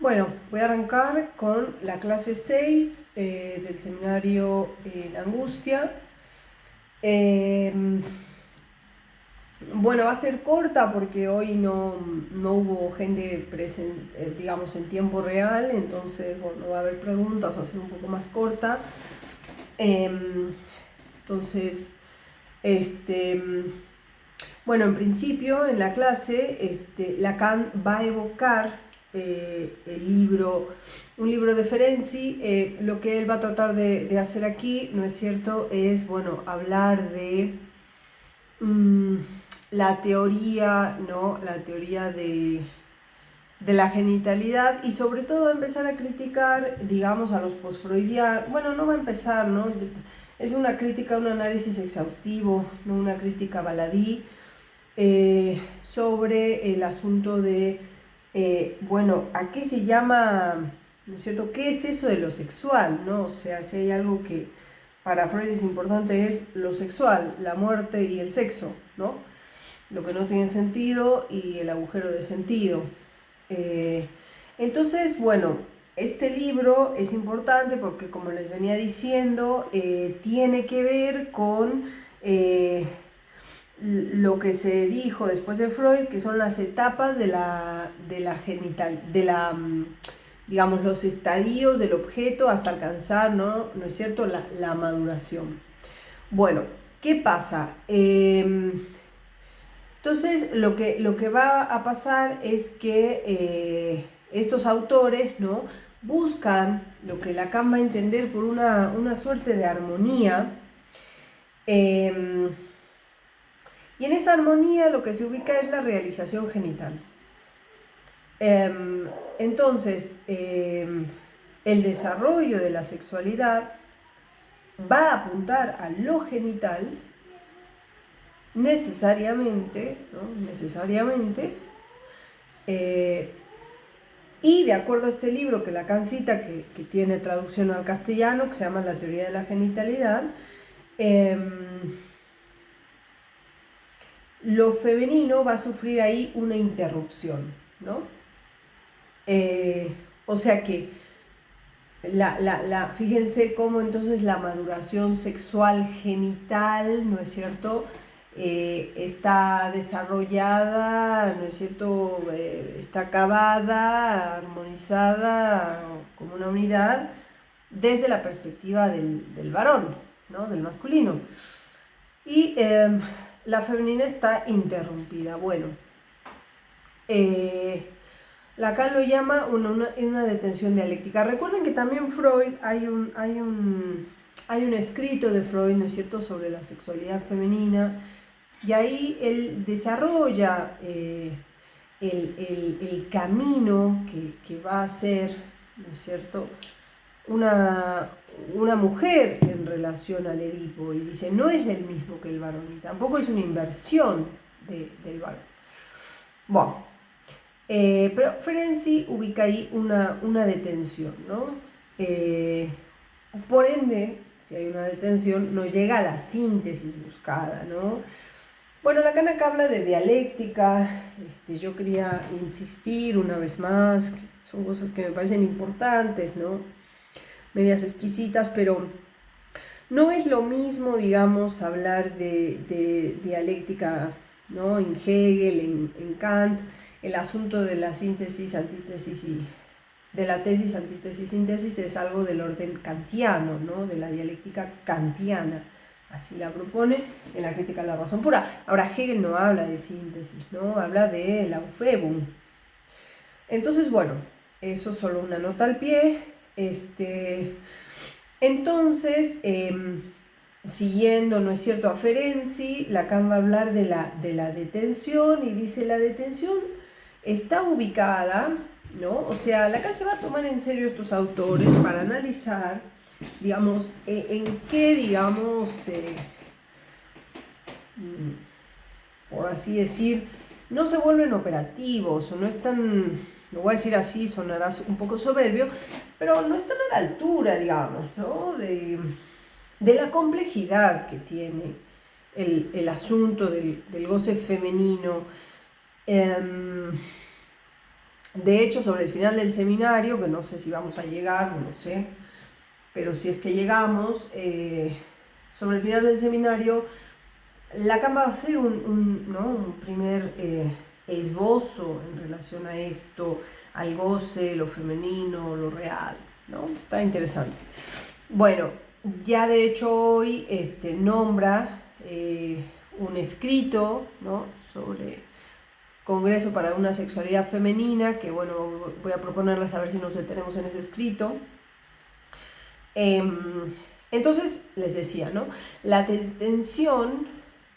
Bueno, voy a arrancar con la clase 6 del seminario La Angustia. Bueno, va a ser corta porque hoy no hubo gente digamos, en tiempo real, entonces bueno, no va a haber preguntas, va a ser un poco más corta. Entonces, bueno, en principio en la clase Lacan va a evocar un libro de Ferenczi. Lo que él va a tratar de hacer aquí, ¿no es cierto?, es, bueno, hablar de la teoría, ¿no?, la teoría de la genitalidad, y sobre todo va a empezar a criticar, digamos, a los postfreudianos. Bueno, no va a empezar, ¿no?, es una crítica, un análisis exhaustivo, no una crítica baladí, sobre el asunto de, bueno, ¿a qué se llama, no es cierto? ¿Qué es eso de lo sexual, no? O sea, si hay algo que para Freud es importante, es lo sexual, la muerte y el sexo, ¿no? Lo que no tiene sentido y el agujero de sentido. Entonces, bueno, este libro es importante porque, como les venía diciendo, tiene que ver con lo que se dijo después de Freud, que son las etapas de la genital, digamos, los estadios del objeto hasta alcanzar, ¿no es cierto?, la maduración. Bueno, ¿qué pasa? Entonces, lo que va a pasar es que estos autores, ¿no?, buscan lo que Lacan va a entender por una suerte de armonía. Y en esa armonía lo que se ubica es la realización genital. Entonces, el desarrollo de la sexualidad va a apuntar a lo genital necesariamente, ¿no? Necesariamente, y de acuerdo a este libro que Lacan cita, que tiene traducción al castellano, que se llama La teoría de la genitalidad, lo femenino va a sufrir ahí una interrupción, ¿no? O sea que fíjense cómo entonces la maduración sexual genital, ¿no es cierto?, está desarrollada, ¿no es cierto?, está acabada, armonizada como una unidad desde la perspectiva del varón, ¿no?, del masculino. Y la femenina está interrumpida. Bueno, Lacan lo llama una detención dialéctica. Recuerden que también Freud, hay un escrito de Freud, ¿no es cierto?, sobre la sexualidad femenina, y ahí él desarrolla el camino que va a ser, ¿no es cierto?, una mujer en relación al Edipo, y dice, no es el mismo que el varón, y tampoco es una inversión del varón. Bueno, pero Ferenczi ubica ahí una detención, ¿no? Por ende, si hay una detención, no llega a la síntesis buscada, ¿no? Bueno, Lacan acá habla de dialéctica. Yo quería insistir una vez más, que son cosas que me parecen importantes, ¿no?, medias exquisitas, pero no es lo mismo, digamos, hablar de dialéctica, ¿no?, en Hegel, en Kant, el asunto de la síntesis, antítesis y de la tesis, antítesis, síntesis es algo del orden kantiano, ¿no?, de la dialéctica kantiana, así la propone en la crítica a la razón pura. Ahora, Hegel no habla de síntesis, ¿no?, habla de la Aufhebung. Entonces, bueno, eso es solo una nota al pie. Entonces, siguiendo, ¿no es cierto?, a Ferenczi, Lacan va a hablar de la detención, y dice, la detención está ubicada, ¿no? O sea, Lacan se va a tomar en serio estos autores para analizar, digamos, en qué, digamos, por así decir, no se vuelven operativos, o no están, lo voy a decir así, sonará un poco soberbio, pero no están a la altura, digamos, ¿no?, de la complejidad que tiene el asunto del goce femenino. De hecho, sobre el final del seminario, que no sé si vamos a llegar, no lo sé, pero si es que llegamos, sobre el final del seminario, Lacan va a hacer ¿no? un primer esbozo en relación a esto, al goce, lo femenino, lo real, ¿no? Está interesante. Bueno, ya de hecho hoy nombra un escrito, ¿no? Sobre Congreso para una sexualidad femenina, que bueno, voy a proponerles a ver si nos detenemos en ese escrito. Entonces, les decía, ¿no? La detención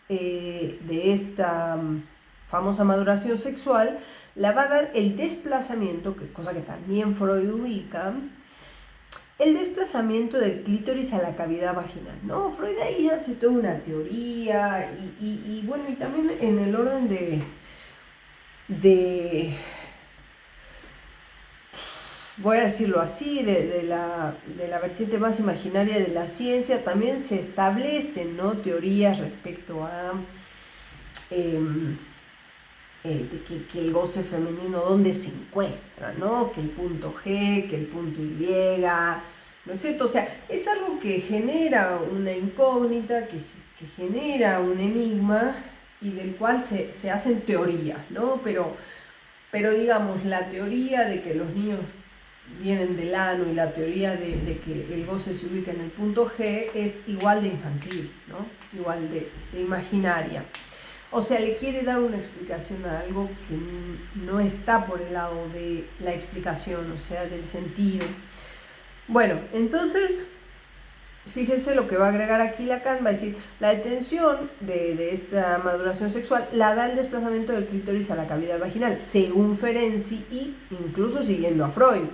de esta famosa maduración sexual la va a dar el desplazamiento, cosa que también Freud ubica, el desplazamiento del clítoris a la cavidad vaginal, ¿no? Freud ahí hace toda una teoría y bueno, y también en el orden voy a decirlo así, de la vertiente más imaginaria de la ciencia, también se establecen, ¿no? Teorías respecto a que el goce femenino, dónde se encuentra, ¿no? Que el punto G, que el punto Y, ¿no es cierto? O sea, es algo que genera una incógnita, que genera un enigma y del cual se hacen teorías, ¿no? Pero digamos, la teoría de que los niños vienen del ano y la teoría de que el goce se ubica en el punto G es igual de infantil, ¿no? Igual de imaginaria. O sea, le quiere dar una explicación a algo que no está por el lado de la explicación, o sea, del sentido. Bueno, entonces, fíjense lo que va a agregar aquí Lacan, va a decir, la detención de esta maduración sexual la da el desplazamiento del clítoris a la cavidad vaginal, según Ferenczi y incluso siguiendo a Freud.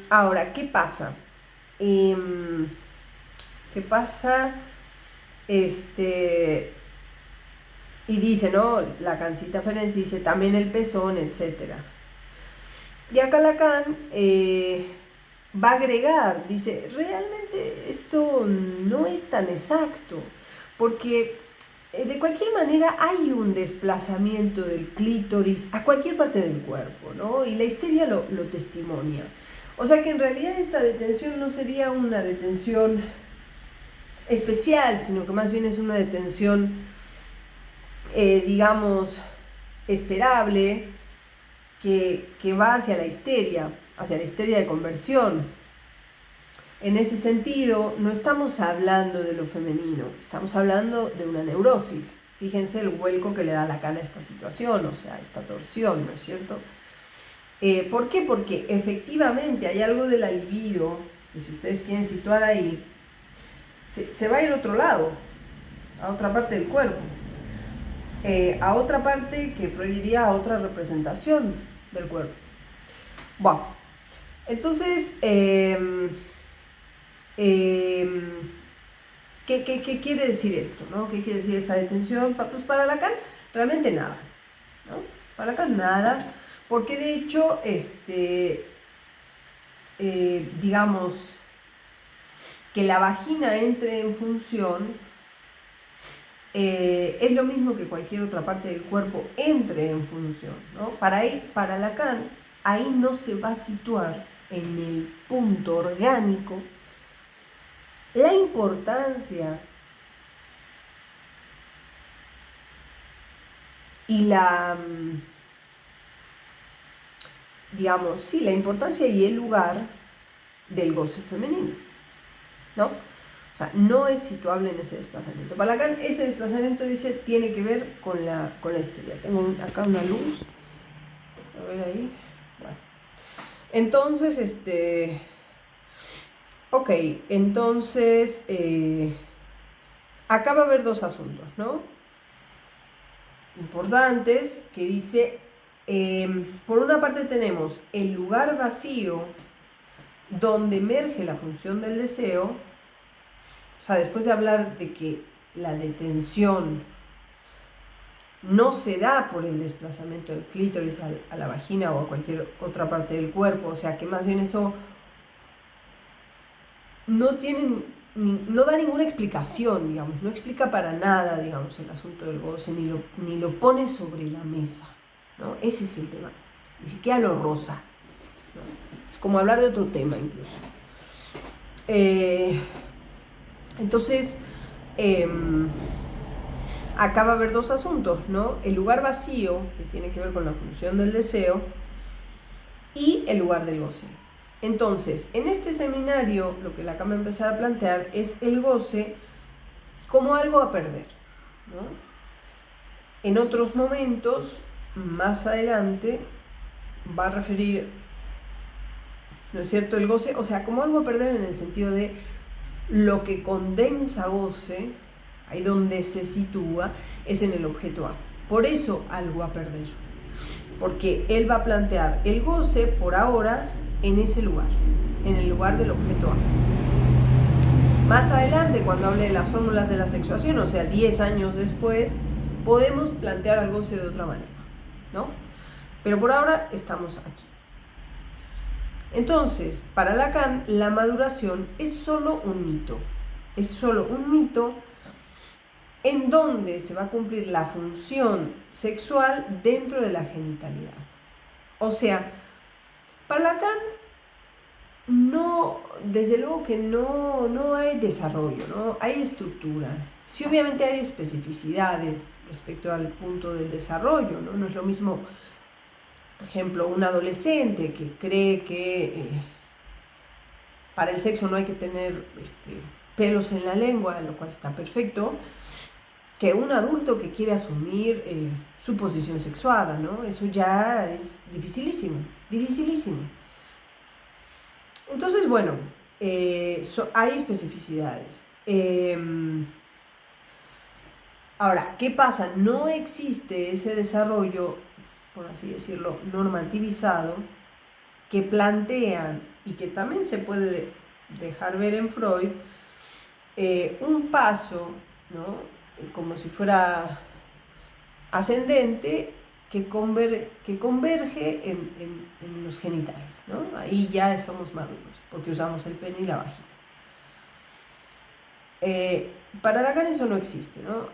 Ahora, ¿qué pasa? ¿Qué pasa? Y dice, ¿no? Lacancita Ferenczi dice también el pezón, etc. Y acá Lacan va a agregar, dice, realmente esto no es tan exacto, porque de cualquier manera hay un desplazamiento del clítoris a cualquier parte del cuerpo, ¿no? Y la histeria lo testimonia. O sea que en realidad esta detención no sería una detención especial, sino que más bien es una detención, digamos, esperable, que va hacia la histeria de conversión. En ese sentido, no estamos hablando de lo femenino, estamos hablando de una neurosis. Fíjense el vuelco que le da Lacan a esta situación, o sea, esta torsión, ¿no es cierto? ¿Por qué? Porque efectivamente hay algo de la libido, que si ustedes quieren situar ahí, se va a ir a otro lado, a otra parte del cuerpo, a otra parte que Freud diría a otra representación del cuerpo. Bueno, entonces, ¿qué quiere decir esto, ¿no? ¿Qué quiere decir esta detención? Pues para Lacan, realmente nada, ¿no? Para Lacan nada, porque de hecho, digamos, que la vagina entre en función es lo mismo que cualquier otra parte del cuerpo entre en función, ¿no? Para Lacan, ahí no se va a situar en el punto orgánico la importancia y digamos, sí, la importancia y el lugar del goce femenino, ¿no? O sea, no es situable en ese desplazamiento. Para Lacan, ese desplazamiento, dice, tiene que ver con la histeria. Tengo acá una luz. A ver ahí. Bueno. Entonces, ok, entonces, acá va a haber dos asuntos, ¿no? Importantes, que dice, por una parte tenemos el lugar vacío donde emerge la función del deseo. O sea, después de hablar de que la detención no se da por el desplazamiento del clítoris a la vagina o a cualquier otra parte del cuerpo, o sea, que más bien eso no da ninguna explicación, digamos, no explica para nada, digamos, el asunto del goce, ni lo pone sobre la mesa, ¿no? Ese es el tema. ni siquiera lo roza, ¿no? Es como hablar de otro tema incluso. Entonces, acá va a haber dos asuntos, ¿no? El lugar vacío, que tiene que ver con la función del deseo, y el lugar del goce. Entonces, en este seminario, lo que Lacan va a empezar a plantear es el goce como algo a perder, ¿no? En otros momentos, más adelante, va a referir, ¿no es cierto?, el goce, o sea, como algo a perder en el sentido de lo que condensa goce, ahí donde se sitúa, es en el objeto A. Por eso algo a perder, porque él va a plantear el goce por ahora en ese lugar, en el lugar del objeto A. Más adelante, cuando hable de las fórmulas de la sexuación, o sea, 10 años después, podemos plantear el goce de otra manera, ¿no? Pero por ahora estamos aquí. Entonces, para Lacan, la maduración es solo un mito. Es solo un mito en donde se va a cumplir la función sexual dentro de la genitalidad. O sea, para Lacan, no, desde luego que no hay desarrollo, ¿no? Hay estructura. Sí, obviamente hay especificidades respecto al punto del desarrollo, ¿no? No es lo mismo, por ejemplo, un adolescente que cree que para el sexo no hay que tener pelos en la lengua, lo cual está perfecto, que un adulto que quiere asumir su posición sexuada, ¿no? Eso ya es dificilísimo, dificilísimo. Entonces, bueno, hay especificidades. Ahora, ¿qué pasa? No existe ese desarrollo, por así decirlo, normativizado, que plantean y que también se puede dejar ver en Freud, un paso, ¿no?, como si fuera ascendente, que converge en los genitales, ¿no? Ahí ya somos maduros, porque usamos el pene y la vagina. Para Lacan eso no existe, ¿no?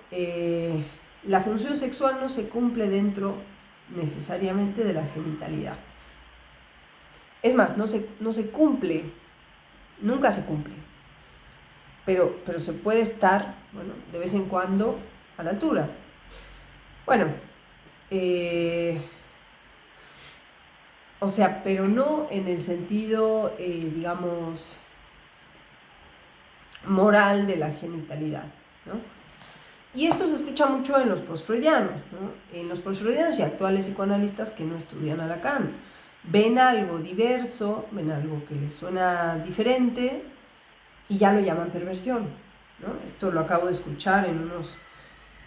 La función sexual no se cumple dentro necesariamente de la genitalidad. Es más, no se cumple, nunca se cumple, pero se puede estar, bueno, de vez en cuando a la altura. Bueno, o sea, pero no en el sentido, digamos, moral de la genitalidad, ¿no? Y esto se escucha mucho en los postfreudianos, ¿no? En los postfreudianos y actuales psicoanalistas que no estudian a Lacan. Ven algo diverso, ven algo que les suena diferente y ya lo llaman perversión, ¿no? Esto lo acabo de escuchar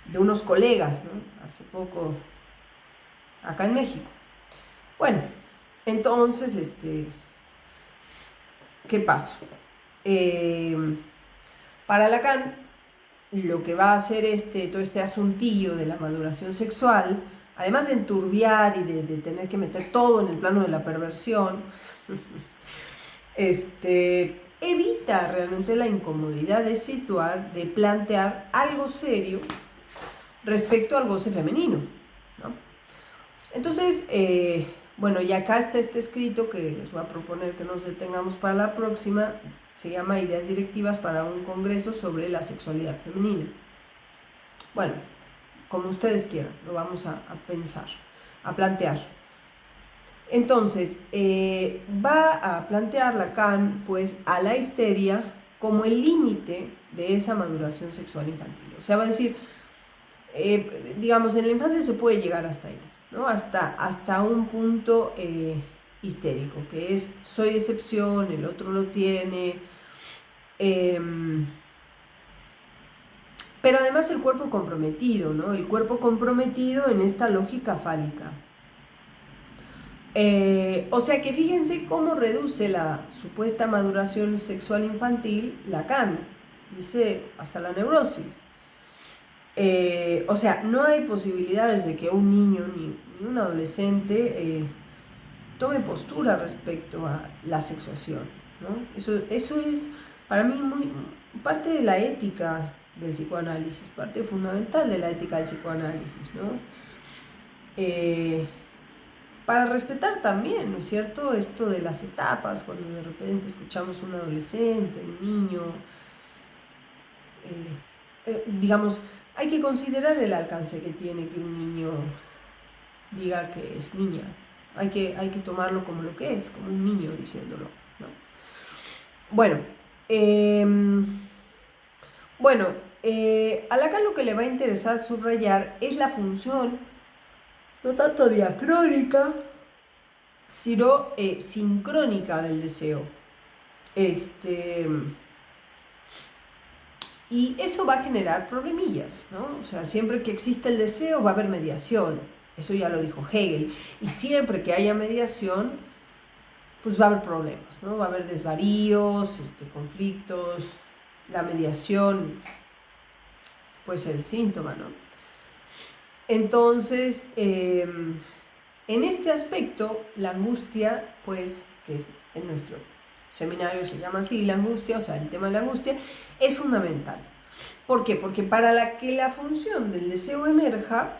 de unos colegas, ¿no?, hace poco acá en México. Bueno, entonces, ¿qué pasa? Para Lacan, lo que va a hacer todo este asuntillo de la maduración sexual, además de enturbiar y de tener que meter todo en el plano de la perversión, evita realmente la incomodidad de situar, de plantear algo serio respecto al goce femenino, ¿no? Entonces, bueno, y acá está este escrito que les voy a proponer que nos detengamos para la próxima. Se llama Ideas directivas para un congreso sobre la sexualidad femenina. Bueno, como ustedes quieran, lo vamos a pensar, a plantear. Entonces, va a plantear Lacan, pues, a la histeria como el límite de esa maduración sexual infantil. O sea, va a decir, digamos, en la infancia se puede llegar hasta ahí, ¿no? Hasta un punto histérico, que es soy excepción, el otro lo tiene, pero además el cuerpo comprometido, ¿no? El cuerpo comprometido en esta lógica fálica. O sea que fíjense cómo reduce la supuesta maduración sexual infantil Lacan, dice hasta la neurosis. O sea, no hay posibilidades de que un niño ni un adolescente tome postura respecto a la sexuación, ¿no? Eso es para mí parte de la ética del psicoanálisis, parte fundamental de la ética del psicoanálisis, ¿no? para respetar también, ¿no es cierto?, esto de las etapas, cuando de repente escuchamos un adolescente, un niño, digamos, hay que considerar el alcance que tiene que un niño diga que es niña. Hay que tomarlo como lo que es, como un niño diciéndolo, ¿no? Bueno, a Lacan lo que le va a interesar subrayar es la función, no tanto diacrónica, sino sincrónica del deseo. Y eso va a generar problemillas, ¿no? O sea, siempre que existe el deseo va a haber mediación. Eso ya lo dijo Hegel. Y siempre que haya mediación, pues va a haber problemas, ¿no? Va a haber desvaríos, conflictos. La mediación puede ser el síntoma, ¿no? Entonces, en este aspecto, la angustia, pues, que es en nuestro seminario se llama así, la angustia, o sea, el tema de la angustia, es fundamental. ¿Por qué? Porque para que la función del deseo emerja,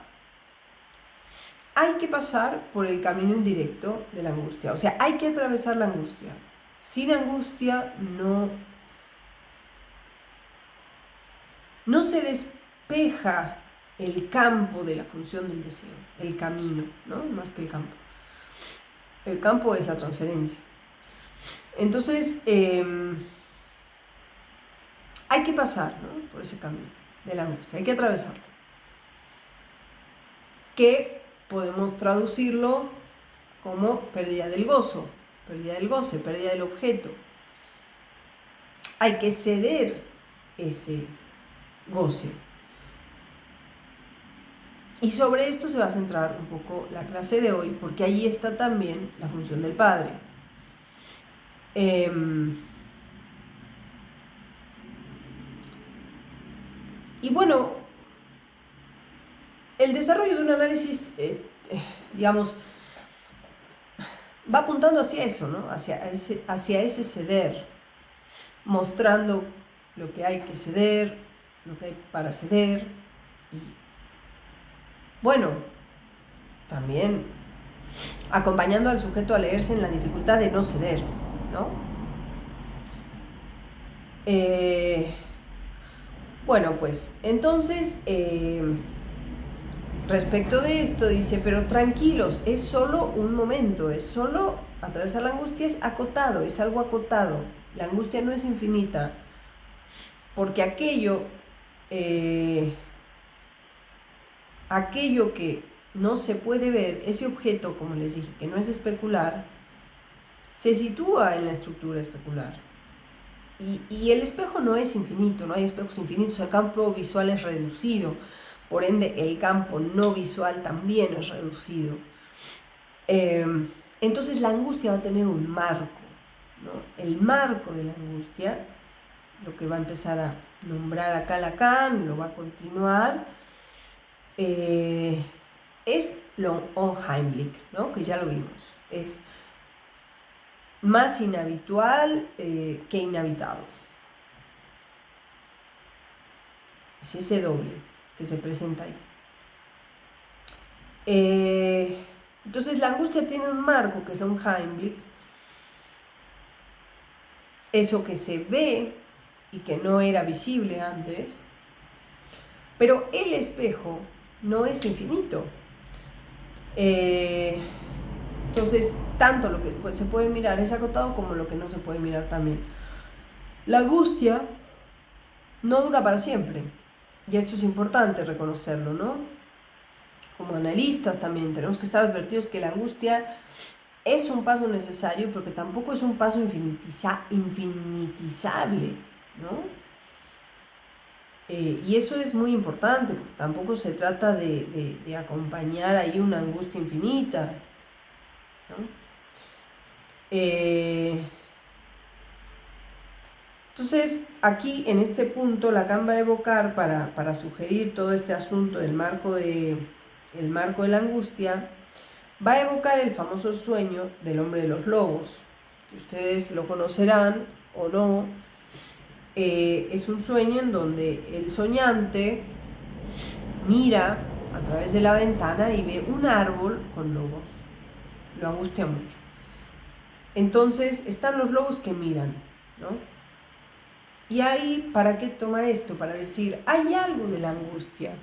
hay que pasar por el camino indirecto de la angustia. O sea, hay que atravesar la angustia. Sin angustia no se despeja el campo de la función del deseo, el camino, ¿no? Más que el campo. El campo es la transferencia. Entonces, hay que pasar, ¿no?, por ese camino de la angustia, hay que atravesarlo. Que podemos traducirlo como pérdida del gozo, pérdida del goce, pérdida del objeto. Hay que ceder ese goce. Y sobre esto se va a centrar un poco la clase de hoy, porque ahí está también la función del padre. Y bueno, el desarrollo de un análisis, digamos, va apuntando hacia eso, ¿no? Hacia ese ceder, mostrando lo que hay que ceder, lo que hay para ceder. Y bueno, también acompañando al sujeto a leerse en la dificultad de no ceder, ¿no? Bueno, pues entonces, respecto de esto dice, pero tranquilos, es solo un momento, es solo atravesar la angustia, es acotado, es algo acotado. La angustia no es infinita, porque aquello que no se puede ver, ese objeto, como les dije, que no es especular, se sitúa en la estructura especular. Y el espejo no es infinito, no hay espejos infinitos, el campo visual es reducido, por ende el campo no visual también es reducido. Entonces la angustia va a tener un marco, ¿no? El marco de la angustia, lo que va a empezar a nombrar acá Lacan, lo va a continuar, es lo unheimlich, ¿no?, que ya lo vimos, es más inhabitual que inhabitado. Es ese doble que se presenta ahí. Entonces la angustia tiene un marco que es lo unheimlich, eso que se ve y que no era visible antes, pero el espejo no es infinito. Entonces, tanto lo que se puede mirar es acotado como lo que no se puede mirar también. La angustia no dura para siempre, y esto es importante reconocerlo, ¿no? Como analistas también tenemos que estar advertidos que la angustia es un paso necesario, porque tampoco es un paso infinitizable, ¿no? Y eso es muy importante, porque tampoco se trata de acompañar ahí una angustia infinita, ¿no? Entonces, aquí en este punto Lacan va a evocar para sugerir todo este asunto del marco de la angustia, va a evocar el famoso sueño del hombre de los lobos, que ustedes lo conocerán o no. Es un sueño en donde el soñante mira a través de la ventana y ve un árbol con lobos. lo angustia mucho. Entonces están los lobos que miran, ¿no? Y ahí, ¿para qué toma esto? Para decir, hay algo de la angustia,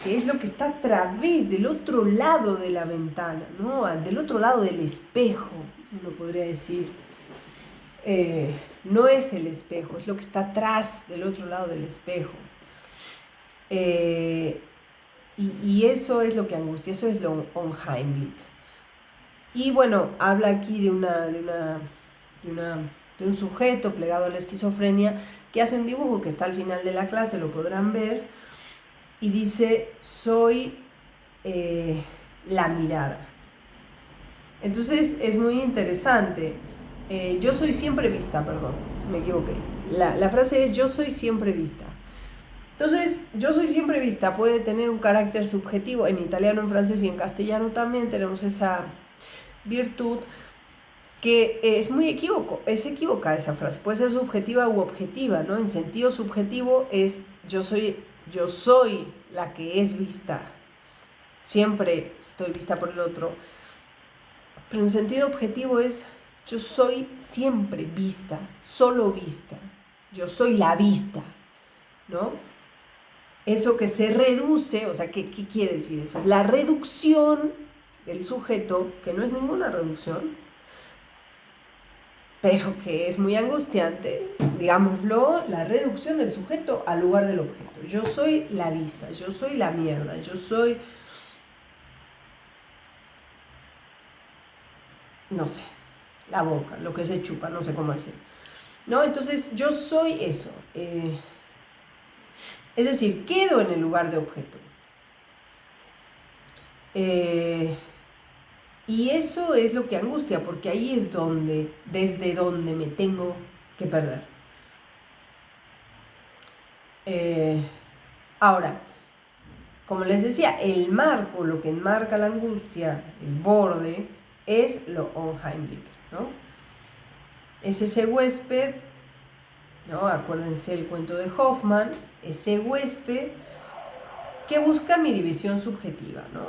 que es lo que está a través del otro lado de la ventana, ¿no? Del otro lado del espejo, uno podría decir. No es el espejo, es lo que está atrás del otro lado del espejo. Y eso es lo que angustia, eso es lo unheimlich. Y bueno, habla aquí de un sujeto plegado a la esquizofrenia que hace un dibujo que está al final de la clase, lo podrán ver, y dice, soy la mirada. Entonces es muy interesante. Yo soy siempre vista, perdón, me equivoqué. La frase es yo soy siempre vista. Entonces, yo soy siempre vista puede tener un carácter subjetivo. En italiano, en francés y en castellano también tenemos esa virtud que es muy equívoca esa frase. Puede ser subjetiva u objetiva, ¿no? En sentido subjetivo es yo soy la que es vista. Siempre estoy vista por el otro. Pero en sentido objetivo es yo soy siempre vista, solo vista. Yo soy la vista, ¿no? Eso que se reduce, o sea, ¿qué quiere decir eso? Es la reducción del sujeto, que no es ninguna reducción, pero que es muy angustiante, digámoslo, la reducción del sujeto al lugar del objeto. Yo soy la vista, yo soy la mierda, yo soy, no sé, la boca, lo que se chupa, no sé cómo decir. ¿No? Entonces, yo soy eso. Es decir, quedo en el lugar de objeto. Y eso es lo que angustia, porque ahí es desde donde me tengo que perder. Ahora, como les decía, el marco, lo que enmarca la angustia, el borde, es lo unheimlich, ¿no? Es ese huésped, ¿no? Acuérdense el cuento de Hoffman, ese huésped que busca mi división subjetiva, ¿no?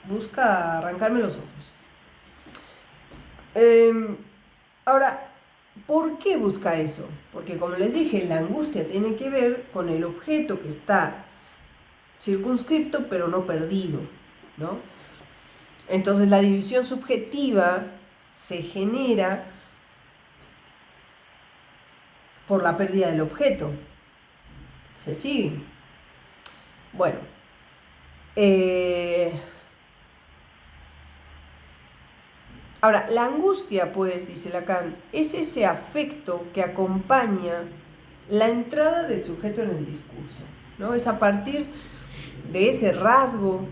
Busca arrancarme los ojos. Ahora, ¿por qué busca eso? Porque como les dije, la angustia tiene que ver con el objeto que está circunscripto pero no perdido, ¿no? Entonces la división subjetiva se genera por la pérdida del objeto. ¿Se sigue? Bueno, ahora, la angustia, pues, dice Lacan, es ese afecto que acompaña la entrada del sujeto en el discurso, ¿no? Es a partir de ese rasgo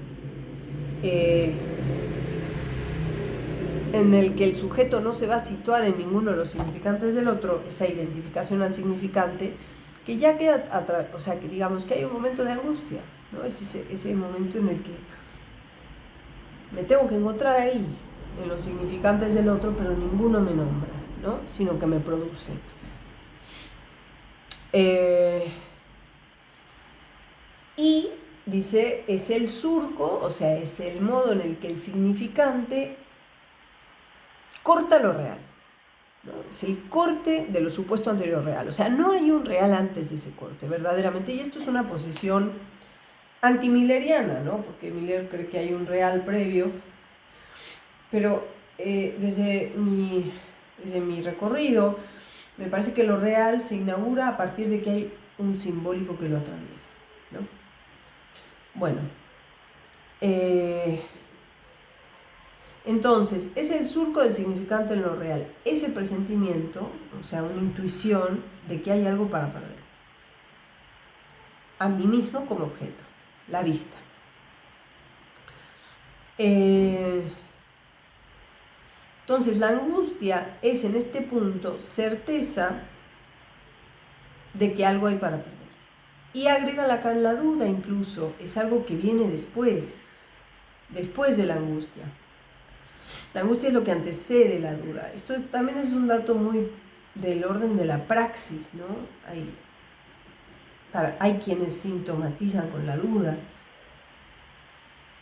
en el que el sujeto no se va a situar en ninguno de los significantes del otro, esa identificación al significante, que ya queda, o sea, que digamos que hay un momento de angustia, ¿no? Es ese momento en el que me tengo que encontrar ahí, en los significantes del otro, pero ninguno me nombra, ¿no? Sino que me produce. Y dice, es el surco, o sea, es el modo en el que el significante corta lo real, ¿no? Es el corte de lo supuesto anterior real, o sea, no hay un real antes de ese corte, verdaderamente, y esto es una posición antimilleriana, ¿no? Porque Miller cree que hay un real previo, pero desde mi recorrido, me parece que lo real se inaugura a partir de que hay un simbólico que lo atraviesa, ¿no? Bueno, entonces, es el surco del significante en lo real, ese presentimiento, o sea, una intuición de que hay algo para perder. A mí mismo como objeto, la vista. Entonces, la angustia es en este punto certeza de que algo hay para perder. Y agrega Lacan la duda incluso, es algo que viene después de la angustia. La angustia es lo que antecede la duda. Esto también es un dato muy del orden de la praxis, ¿no? Hay quienes sintomatizan con la duda.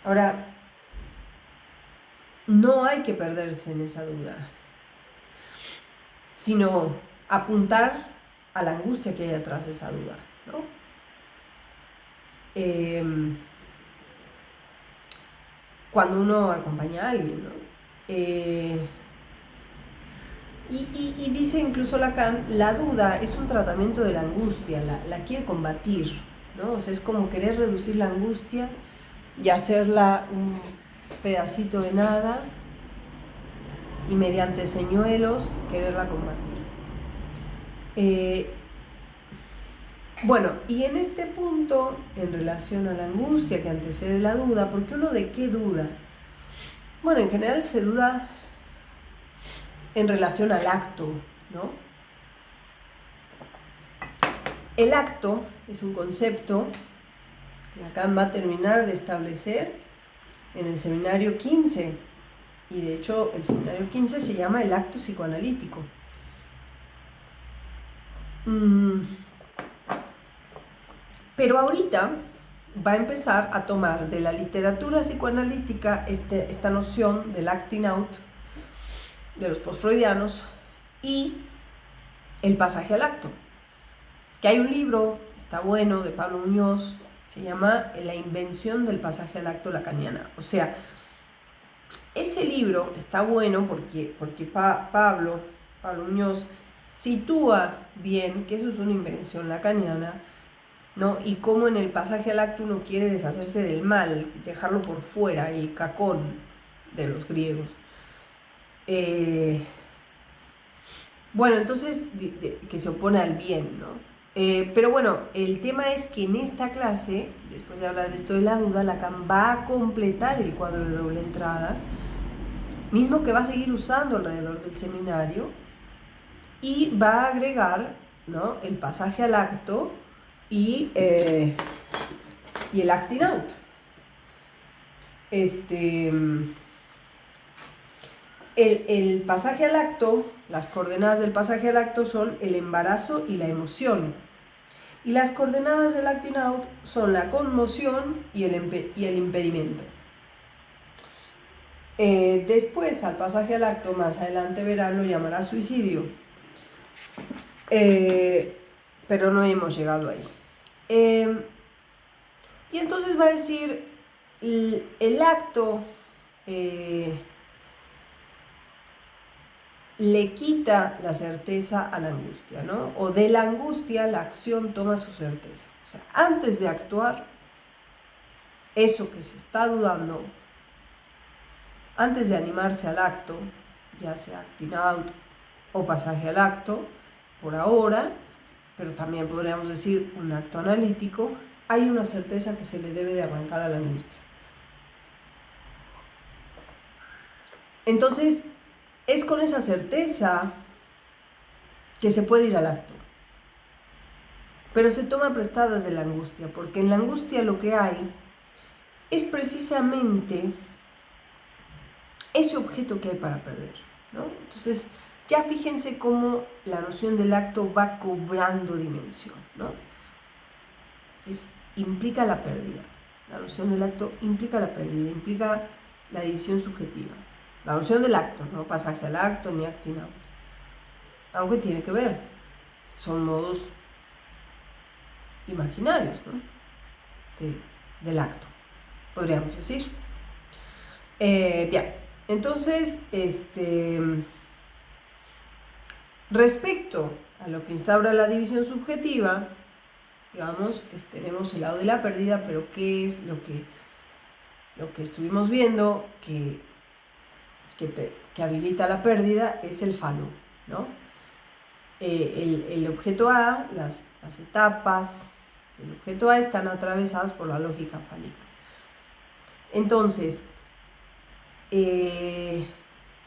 Ahora, no hay que perderse en esa duda, sino apuntar a la angustia que hay detrás de esa duda, ¿no? Cuando uno acompaña a alguien, ¿no? Y dice incluso Lacan, la duda es un tratamiento de la angustia, la quiere combatir, ¿no? O sea, es como querer reducir la angustia y hacerla un pedacito de nada y mediante señuelos quererla combatir. Bueno, y en este punto, en relación a la angustia que antecede la duda, porque uno de qué duda? Bueno, en general se duda en relación al acto, ¿no? El acto es un concepto que Lacan va a terminar de establecer en el seminario 15, y de hecho el seminario 15 se llama el acto psicoanalítico. Pero ahorita va a empezar a tomar de la literatura psicoanalítica esta noción del acting out de los postfreudianos y el pasaje al acto. Que hay un libro, está bueno, de Pablo Muñoz, se llama La invención del pasaje al acto lacaniana. O sea, ese libro está bueno porque Pablo Muñoz sitúa bien que eso es una invención lacaniana, ¿no? Y cómo en el pasaje al acto uno quiere deshacerse del mal, dejarlo por fuera, el cacón de los griegos. Bueno, entonces, que se opone al bien, ¿no? Pero bueno, el tema es que en esta clase, después de hablar de esto de la duda, Lacan va a completar el cuadro de doble entrada, mismo que va a seguir usando alrededor del seminario, y va a agregar, ¿no?, el pasaje al acto y el acting out. El pasaje al acto, las coordenadas del pasaje al acto son el embarazo y la emoción. Y las coordenadas del acting out son la conmoción y el impedimento. Después, al pasaje al acto, más adelante verán, lo llamará suicidio. Pero no hemos llegado ahí. Y entonces va a decir, el acto le quita la certeza a la angustia, ¿no? O de la angustia la acción toma su certeza. O sea, antes de actuar, eso que se está dudando, antes de animarse al acto, ya sea acting out o pasaje al acto, por ahora, pero también podríamos decir un acto analítico, hay una certeza que se le debe de arrancar a la angustia. Entonces, es con esa certeza que se puede ir al acto. Pero se toma prestada de la angustia, porque en la angustia lo que hay es precisamente ese objeto que hay para perder, ¿no? Entonces, ya fíjense cómo la noción del acto va cobrando dimensión, ¿no? Implica la pérdida. La noción del acto implica la pérdida, implica la división subjetiva. La noción del acto, no pasaje al acto ni acting out. Aunque tiene que ver, son modos imaginarios, ¿no?, del acto, podríamos decir. Bien, entonces, respecto a lo que instaura la división subjetiva, digamos, tenemos el lado de la pérdida, pero ¿qué es lo que estuvimos viendo que habilita la pérdida? Es el falo, ¿no? El objeto A, las etapas del objeto A están atravesadas por la lógica fálica. Entonces,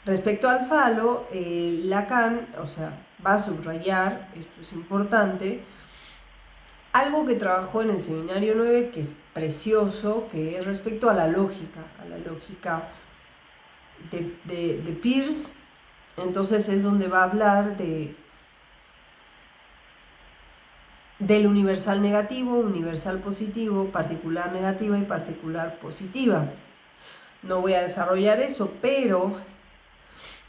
respecto al falo, Lacan, o sea, va a subrayar, esto es importante, algo que trabajó en el seminario 9, que es precioso, que es respecto a la lógica de Peirce. Entonces es donde va a hablar del universal negativo, universal positivo, particular negativa y particular positiva. no voy a desarrollar eso, pero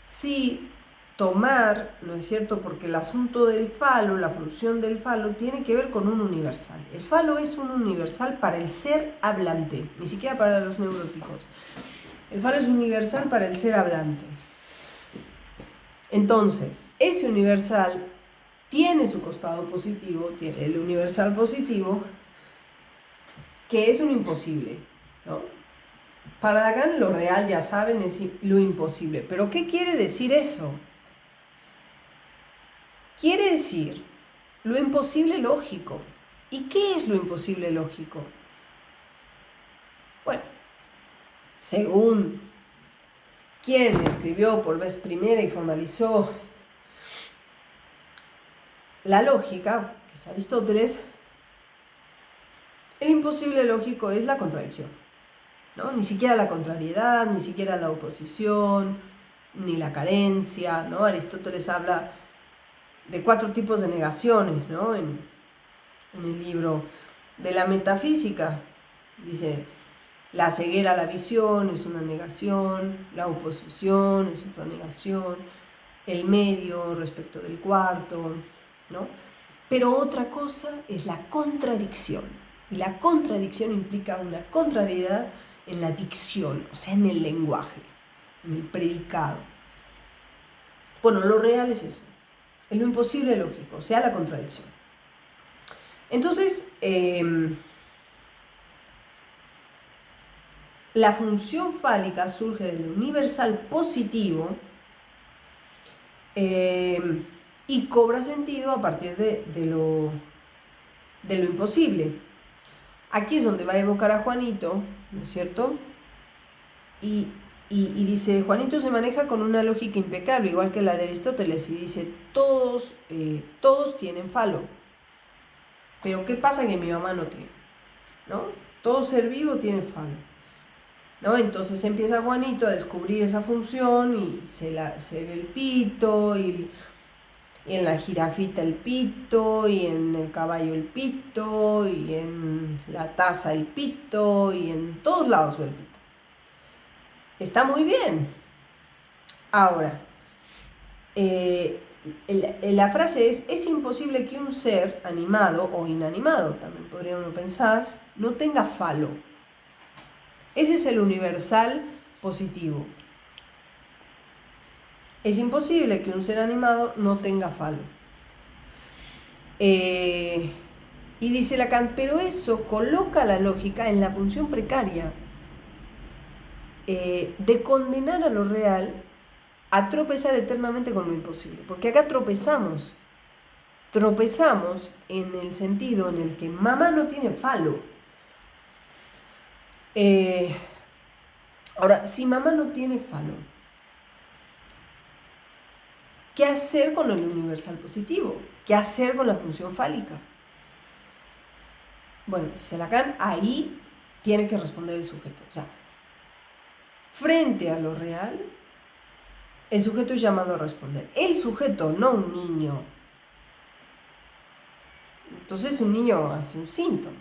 sí tomar, ¿no es cierto? Porque el asunto del falo, la función del falo, tiene que ver con un universal. El falo es un universal para el ser hablante, ni siquiera para los neuróticos. El falo es universal para el ser hablante. Entonces, ese universal tiene su costado positivo, tiene el universal positivo, que es un imposible, ¿no? Para Lacan lo real, ya saben, es lo imposible. ¿Pero qué quiere decir eso? Quiere decir lo imposible lógico. ¿Y qué es lo imposible lógico? Bueno, según quien escribió por vez primera y formalizó la lógica, que es Aristóteles, el imposible lógico es la contradicción, ¿no? Ni siquiera la contrariedad, ni siquiera la oposición, ni la carencia, ¿no? Aristóteles habla de 4 tipos de negaciones, ¿no? En el libro de la metafísica, dice, la ceguera a la visión es una negación, la oposición es otra negación, el medio respecto del cuarto, ¿no? Pero otra cosa es la contradicción, y la contradicción implica una contrariedad en la dicción, o sea, en el lenguaje, en el predicado. Bueno, lo real es eso, es lo imposible lógico, o sea, la contradicción. Entonces, la función fálica surge del universal positivo y cobra sentido a partir de lo imposible. Aquí es donde va a evocar a Juanito, ¿no es cierto? Y dice, Juanito se maneja con una lógica impecable, igual que la de Aristóteles, y dice, todos tienen falo. Pero ¿qué pasa que mi mamá no tiene? ¿No? Todo ser vivo tiene falo, ¿no? Entonces empieza Juanito a descubrir esa función y se ve el pito, y en la jirafita el pito, y en el caballo el pito, y en la taza el pito, y en todos lados ve el pito. Está muy bien. Ahora, la frase es imposible que un ser animado o inanimado, también podría uno pensar, no tenga falo. Ese es el universal positivo. Es imposible que un ser animado no tenga falo. Y dice Lacan, pero eso coloca la lógica en la función precaria de condenar a lo real a tropezar eternamente con lo imposible. Porque acá tropezamos en el sentido en el que mamá no tiene falo. Ahora, si mamá no tiene falo, ¿qué hacer con el universal positivo? ¿Qué hacer con la función fálica? Bueno, dice Lacan, ahí tiene que responder el sujeto. O sea, frente a lo real, el sujeto es llamado a responder. El sujeto, no un niño. Entonces un niño hace un síntoma,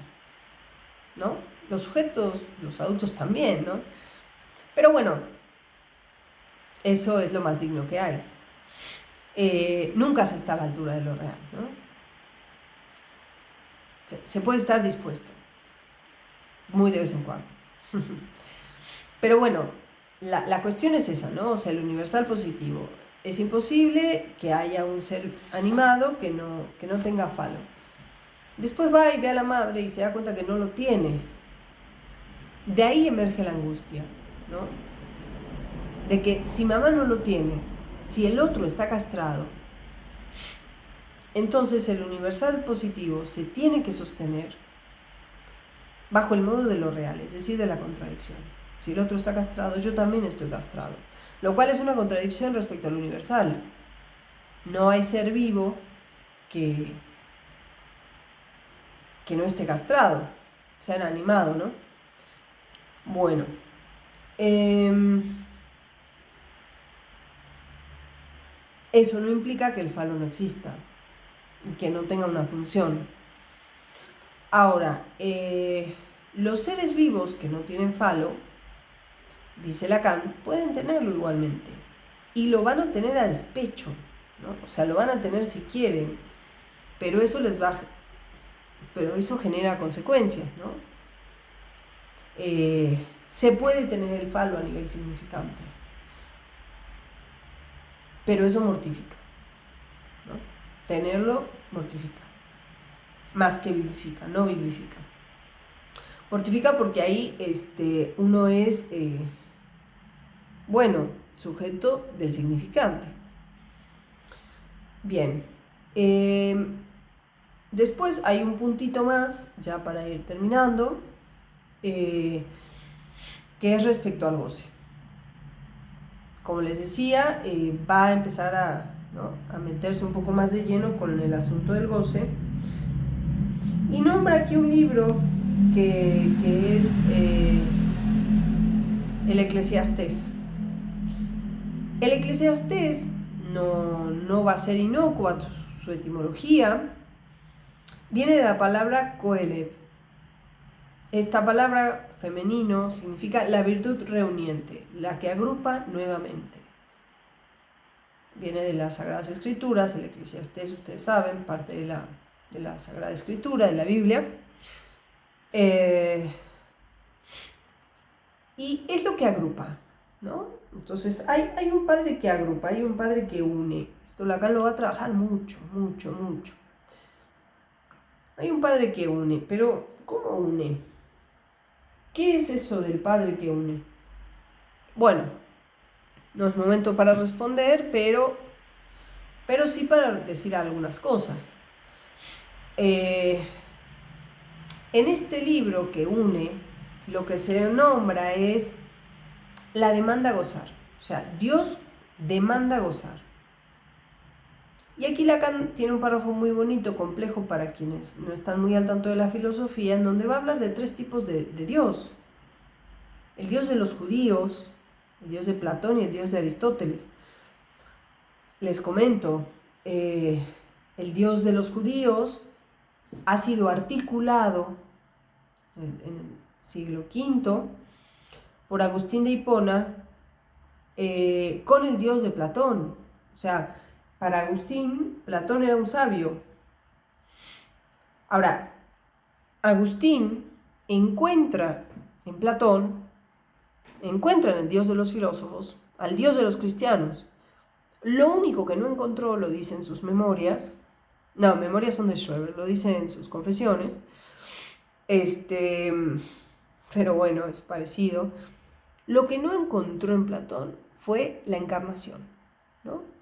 ¿no? Los sujetos, los adultos también, ¿no? Pero bueno, eso es lo más digno que hay. Nunca se está a la altura de lo real, ¿no? Se puede estar dispuesto, muy de vez en cuando. Pero bueno, la cuestión es esa, ¿no? O sea, el universal positivo. Es imposible que haya un ser animado que no tenga falo. Después va y ve a la madre y se da cuenta que no lo tiene. De ahí emerge la angustia, ¿no? De que si mamá no lo tiene, si el otro está castrado, entonces el universal positivo se tiene que sostener bajo el modo de lo real, es decir, de la contradicción. Si el otro está castrado, yo también estoy castrado. Lo cual es una contradicción respecto al universal. No hay ser vivo que no esté castrado, sea animado, ¿no? Bueno. Eso no implica que el falo no exista, que no tenga una función. Ahora, los seres vivos que no tienen falo dice Lacan, pueden tenerlo igualmente. Y lo van a tener a despecho, ¿no? O sea, lo van a tener si quieren, pero eso pero eso genera consecuencias, ¿no? Se puede tener el falo a nivel significante, pero eso mortifica, ¿no? Tenerlo mortifica, más que vivifica, no vivifica. Mortifica porque ahí uno es, sujeto del significante. Bien, después hay un puntito más, ya para ir terminando, que es respecto al goce. Como les decía, va a empezar a meterse un poco más de lleno con el asunto del goce. Y nombra aquí un libro que es el Eclesiastés. El Eclesiastés no va a ser inocua su etimología. Viene de la palabra coeleb. Esta palabra femenino significa la virtud reuniente, la que agrupa nuevamente. Viene de las Sagradas Escrituras, el Eclesiastés, ustedes saben, parte de la Sagrada Escritura, de la Biblia. Y es lo que agrupa, ¿no? Entonces hay un padre que agrupa, hay un padre que une. Esto Lacan lo va a trabajar mucho, mucho, mucho. Hay un padre que une, pero ¿cómo une? ¿Qué es eso del padre que une? Bueno, no es momento para responder, pero sí para decir algunas cosas. En este libro que une, lo que se nombra es la demanda a gozar. O sea, Dios demanda gozar. Y aquí Lacan tiene un párrafo muy bonito, complejo para quienes no están muy al tanto de la filosofía, en donde va a hablar de 3 tipos de Dios. El Dios de los judíos, el Dios de Platón y el Dios de Aristóteles. Les comento, el Dios de los judíos ha sido articulado en el siglo V por Agustín de Hipona con el Dios de Platón. O sea, para Agustín, Platón era un sabio. Ahora, Agustín encuentra en Platón, encuentra en el Dios de los filósofos, al Dios de los cristianos. Lo único que no encontró, lo dice en sus memorias, no, memorias son de Schreber, lo dice en sus confesiones, pero bueno, es parecido. Lo que no encontró en Platón fue la encarnación, ¿no?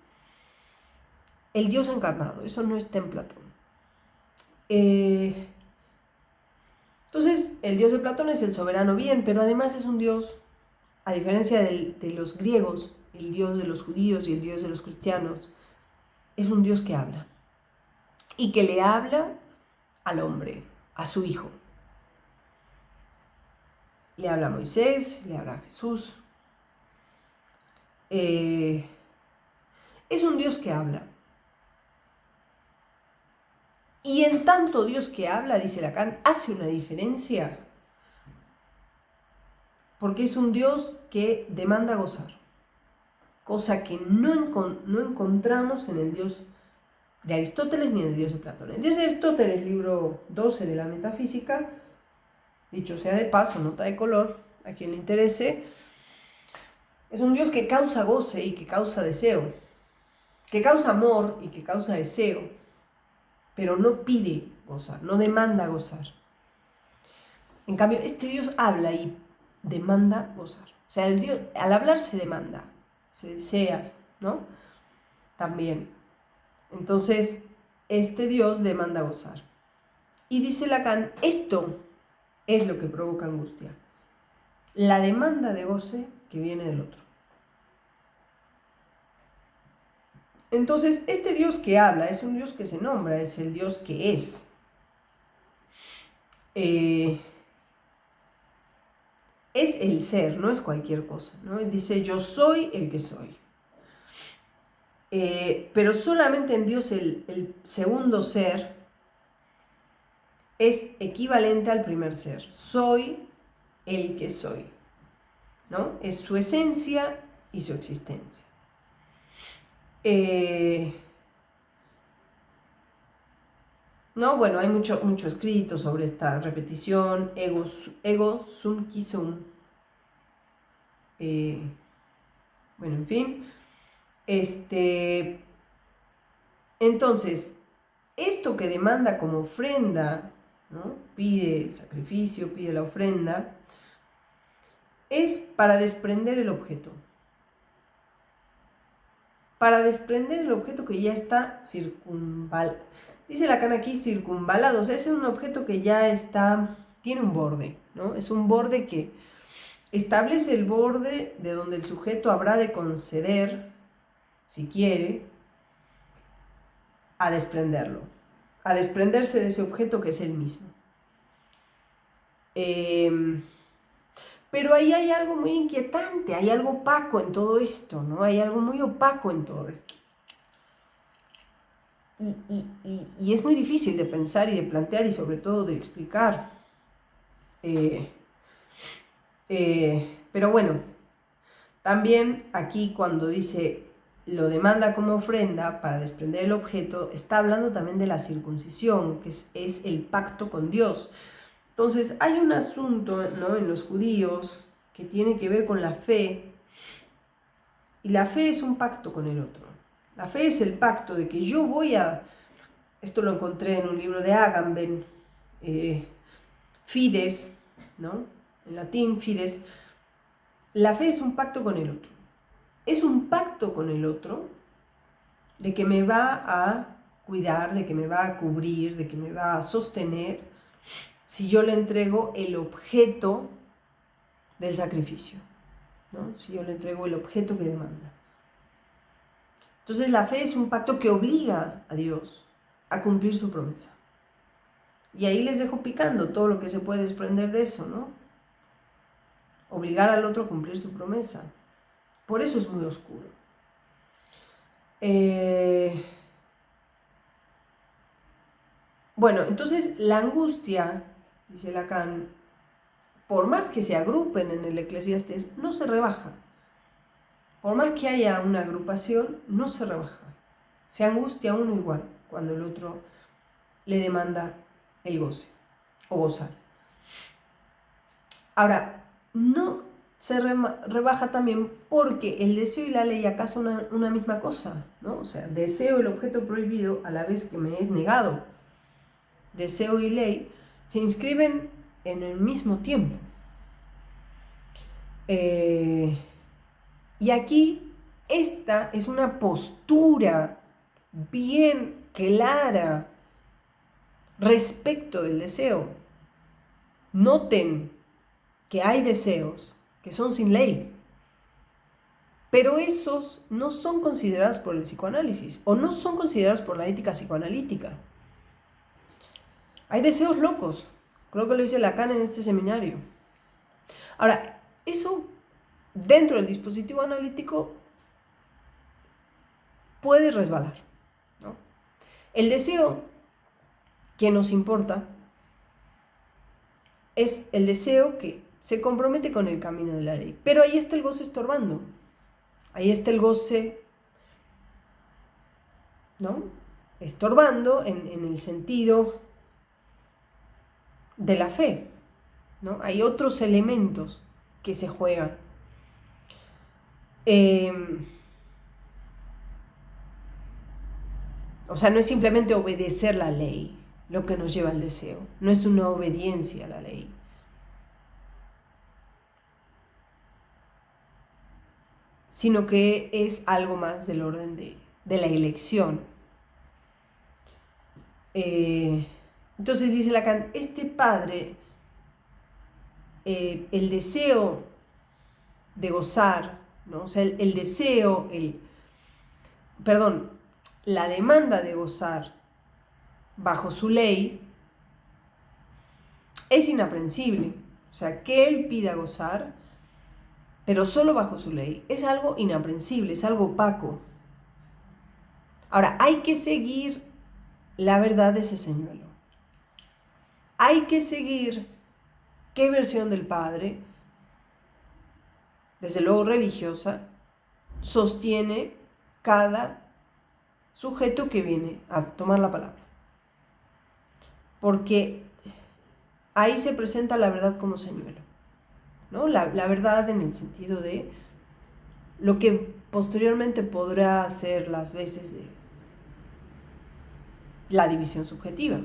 El Dios encarnado, eso no está en Platón. Entonces, el Dios de Platón es el soberano bien, pero además es un Dios, a diferencia de los griegos, el Dios de los judíos y el Dios de los cristianos, es un Dios que habla. Y que le habla al hombre, a su hijo. Le habla a Moisés, le habla a Jesús. Es un Dios que habla. Y en tanto Dios que habla, dice Lacan, hace una diferencia, porque es un Dios que demanda gozar, cosa que no encontramos en el Dios de Aristóteles ni en el Dios de Platón. El Dios de Aristóteles, libro 12 de la Metafísica, dicho sea de paso, nota de color, a quien le interese, es un Dios que causa goce y que causa deseo, que causa amor y que causa deseo, pero no pide gozar, no demanda gozar. En cambio, este Dios habla y demanda gozar. O sea, el Dios, al hablar se demanda, se deseas, ¿no? También. Entonces, este Dios demanda gozar. Y dice Lacan, esto es lo que provoca angustia. La demanda de goce que viene del otro. Entonces, este Dios que habla es un Dios que se nombra, es el Dios que es. Es el ser, no es cualquier cosa, ¿no? Él dice, yo soy el que soy. Pero solamente en Dios el segundo ser es equivalente al primer ser. Soy el que soy, ¿no? Es su esencia y su existencia. No, bueno, hay mucho escrito sobre esta repetición, ego sum qui sum. Bueno, en fin. Entonces, esto que demanda como ofrenda, ¿no? Pide el sacrificio, pide la ofrenda, es para desprender el objeto. Para desprender el objeto que ya está circunvalado. Dice Lacan aquí circunvalado, o sea, es un objeto que ya tiene un borde, ¿no? Es un borde que establece el borde de donde el sujeto habrá de conceder, si quiere, a desprenderlo, a desprenderse de ese objeto que es él mismo. Pero ahí hay algo muy inquietante, hay algo opaco en todo esto, ¿no? Hay algo muy opaco en todo esto. Y es muy difícil de pensar y de plantear y sobre todo de explicar. Pero bueno, también aquí cuando dice lo demanda como ofrenda para desprender el objeto, está hablando también de la circuncisión, que es el pacto con Dios. Entonces hay un asunto, ¿no?, en los judíos que tiene que ver con la fe, y la fe es un pacto con el otro. La fe es el pacto de que yo voy a... Esto lo encontré en un libro de Agamben, Fides, ¿no? En latín, Fides. La fe es un pacto con el otro. Es un pacto con el otro de que me va a cuidar, de que me va a cubrir, de que me va a sostener si yo le entrego el objeto del sacrificio, ¿no? Si yo le entrego el objeto que demanda. Entonces la fe es un pacto que obliga a Dios a cumplir su promesa. Y ahí les dejo picando todo lo que se puede desprender de eso, ¿no? Obligar al otro a cumplir su promesa. Por eso es muy oscuro. Bueno, entonces la angustia, dice Lacan, por más que se agrupen en el Eclesiastés, no se rebaja. Por más que haya una agrupación, no se rebaja. Se angustia uno igual cuando el otro le demanda el goce o gozar. Ahora, no se rebaja también porque el deseo y la ley acá son una misma cosa, ¿no? O sea, deseo el objeto prohibido a la vez que me es negado. Deseo y ley se inscriben en el mismo tiempo. Y aquí esta es una postura bien clara respecto del deseo. Noten que hay deseos que son sin ley, pero esos no son considerados por el psicoanálisis o no son considerados por la ética psicoanalítica. Hay deseos locos, creo que lo dice Lacan en este seminario. Ahora, eso dentro del dispositivo analítico puede resbalar, ¿no? El deseo que nos importa es el deseo que se compromete con el camino de la ley. Pero ahí está el goce estorbando. Ahí está el goce, ¿no?, estorbando en el sentido de la fe, ¿no? Hay otros elementos que se juegan. O sea, no es simplemente obedecer la ley lo que nos lleva al deseo. No es una obediencia a la ley. Sino que es algo más del orden de la elección. Entonces dice Lacan, este padre, el deseo de gozar, ¿no? O sea, el deseo, la demanda de gozar bajo su ley es inaprensible. O sea, que él pida gozar, pero solo bajo su ley, es algo inaprensible, es algo opaco. Ahora, hay que seguir la verdad de ese señuelo. Hay que seguir qué versión del padre desde luego religiosa, sostiene cada sujeto que viene a tomar la palabra. Porque ahí se presenta la verdad como señuelo, ¿no? La verdad en el sentido de lo que posteriormente podrá ser las veces de la división subjetiva.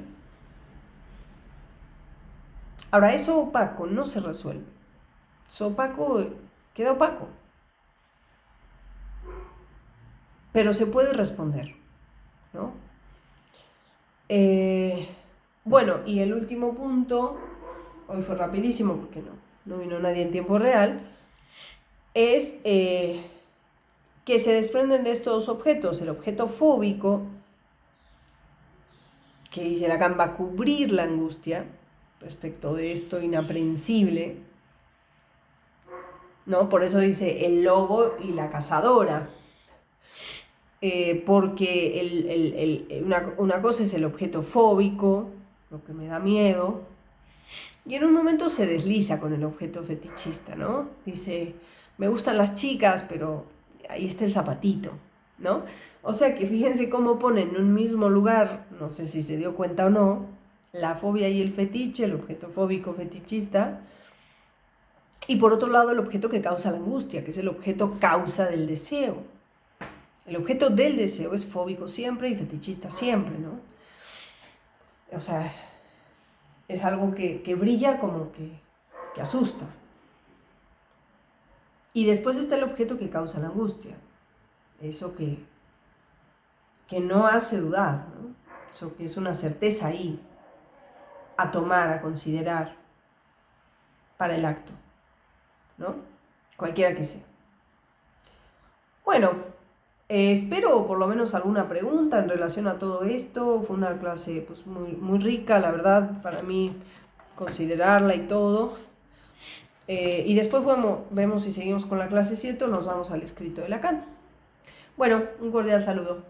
Ahora, eso opaco no se resuelve. Eso opaco queda opaco. Pero se puede responder, ¿no? Bueno, y el último punto, hoy fue rapidísimo porque no vino nadie en tiempo real, es que se desprenden de estos objetos. El objeto fóbico, que dice Lacan, va a cubrir la angustia respecto de esto inaprehensible, ¿no? Por eso dice el lobo y la cazadora. Porque una cosa es el objeto fóbico, lo que me da miedo, y en un momento se desliza con el objeto fetichista, ¿no? Dice, me gustan las chicas, pero ahí está el zapatito, ¿no? O sea que fíjense cómo ponen en un mismo lugar, no sé si se dio cuenta o no, la fobia y el fetiche, el objeto fóbico fetichista, y por otro lado el objeto que causa la angustia, que es el objeto causa del deseo. El objeto del deseo es fóbico siempre y fetichista siempre, ¿no? O sea, es algo que brilla como que asusta. Y después está el objeto que causa la angustia. Eso que no hace dudar, ¿no? Eso que es una certeza ahí, a tomar, a considerar para el acto, ¿no? Cualquiera que sea. Bueno, espero por lo menos alguna pregunta en relación a todo esto. Fue una clase pues, muy rica, la verdad, para mí considerarla y todo. Y después vemos si seguimos con la clase 7 o nos vamos al escrito de Lacan. Bueno, un cordial saludo.